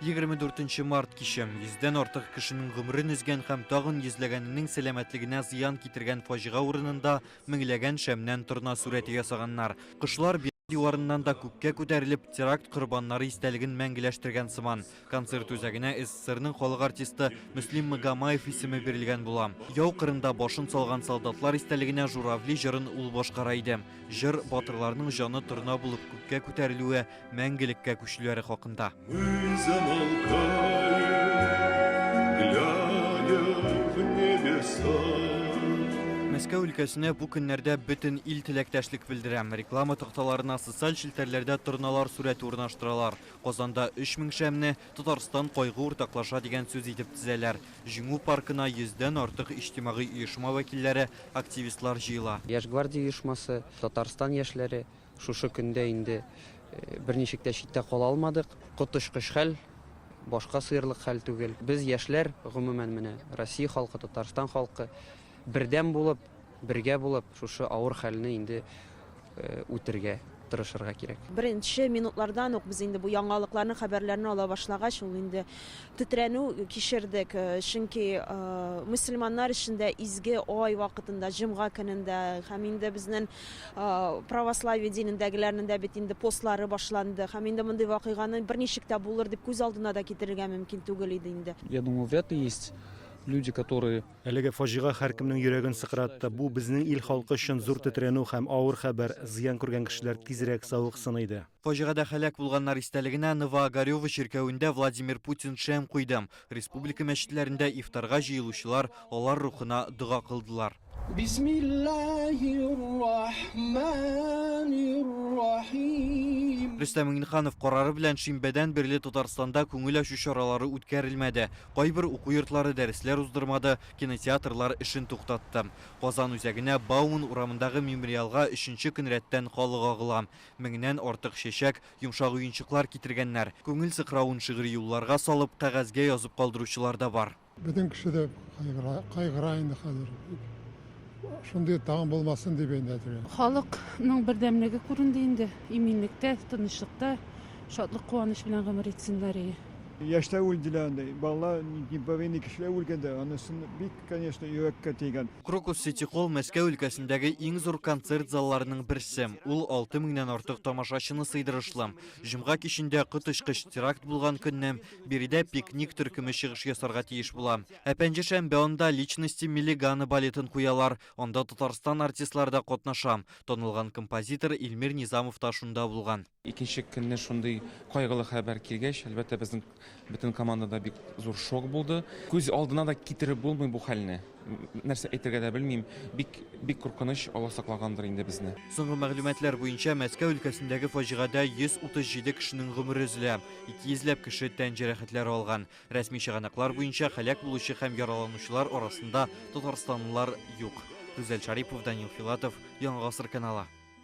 24 март кишем, 100ден артык кишинең гомерен үзгән һәм тагын йөзләгәннең сәламәтлегенә зыян китергән фаҗига урынында меңләгән шәмнән торна сурәте ясаганнар. Кышлар диварыннан да күккә күтәрелеп, теракт корбаннары истәлеген мәңгеләштергән сыман. Концерт үзәгенә СССРның халык артисты Мөслим Магомаев исеме бирелгән була. Яу кырында башын салган солдатлар истәлегенә журавли җырын ул башкара иде. Җыр батырларның җаны торна булып күккә күтәрелүе, мәңгелеккә күчүләре хакында. Мәскәү өлкәсенә бу көннәрдә бөтен ил теләктәшлек белдерәм. Реклама такталарына социаль челтәрләрдә торналар сурәте урнаштыралар. Казанда 3000 шәмне Татарстан кайгы уртаклаша дигән сүз итеп тезәләр. Җиңү паркына 100дән артык иҗтимагый оешма вәкилләре, активистлар җыела. Яшь гвардия оешмасы, Татарстан яшьләре шушы көндә инде берничек тә читтә кала алмадык. Котышкыч хәл, башка сыерлык хәл түгел. Без яшьләр гомумән менә Россия халкы, Татарстан халкы бердәм булып, бергә булып, шушы авыр хәлне инде үтергә тырышырга кирәк. Беренче минутлардан ук без инде бу яңалыкларны, хәбәрләрне ала башлагач, ул инде тетрәнү кичердек. Чөнки мөселманнар өчен изге ай вакытында, җомга көнендә һәм инде безнең православие динендәгеләрнең дә бит инде постлары башланды. Һәм инде мондый вакыйганы берничек тә булыр дип күз алдына да китерергә мөмкин түгел иде инде. Я думаю, вряд ли есть люди, которые... Әлеге фаҗига һәркемнең йөрәген сыкратты. Бу безнең ил халкы өчен зур тетрәнү һәм авыр хәбәр. Зыян күргән кешеләр тизрәк савыксын иде. Фаҗигада һәлак булганнар истәлегенә Новоогарево чиркәвендә Владимир Путин шәм куйды. Республика мәчетләрендә ифтарга җыелучылар алар рухына дуга кылдылар. Рөстәм Миңнеханов карары белән шимбәдән бирле Татарстанда күңел ачу чаралары үткәрелмәде. Кайбер уку йортлары дәресләр уздырмады, кинотеатрлар эшен туктатты. Казан үзәгенә Бауман урамындагы мемориалга 3нче көн рәттән халык агыла. Меңнән артык чәчәк, йомшак уенчыклар китергәннәр. Күңел сыкрауын шигъри юлларга салып, кәгазьгә язып калдыручылар да бар. Бөтен кеше дә кайгыра инде хәзер. Шундый тагын булмасын дип әйтә. Халыкның бердәмлеге күренде инде. Иминлектә, тынычлыкта, шатлык, куаныч белән гомер итсеннәр. Яшьтә үлделәр, балалар, повинный кешеләр үлгәндә, анысын бик, конечно, йөрәккә тигән. Крокус Сити Холл Мәскәү өлкәсендәге иң зур концерт залларының берсе. Ул 6000ннән артык тамашачыны сыйдырышлы. Җомга кичендә котышкыч теракт булган көннән биредә пикник төркеме чыгыш ясарга тиеш була. Әпәнҗе шәмбе анда личности Миллиганы балетын куялар. Анда Татарстан артистлары да катнаша. Танылган композитор Илмир Низамов та шунда булган. Икенче көнне шундый кайгылы хәбәр килгәч, әлбәттә безнең бөтен командада бик зур шок булды. Күз алдына да китереп булмый бу хәлне. Нәрсә әйтергә дә белмим. Бик куркыныч, Алла саклагандыр инде безне. Соңгы мәгълүматлар буенча Мәскәү өлкәсендәге фаҗигада 137 кешенең гомере өзелә. 200ләп кеше тән җәрәхәтләре алган. Рәсми чыганаклар буенча һәлак булучы һәм яраланучылар арасында татарстанлылар юк. Гүзәл Шарипов, Данил Филатов, Яңа Гасыр каналы.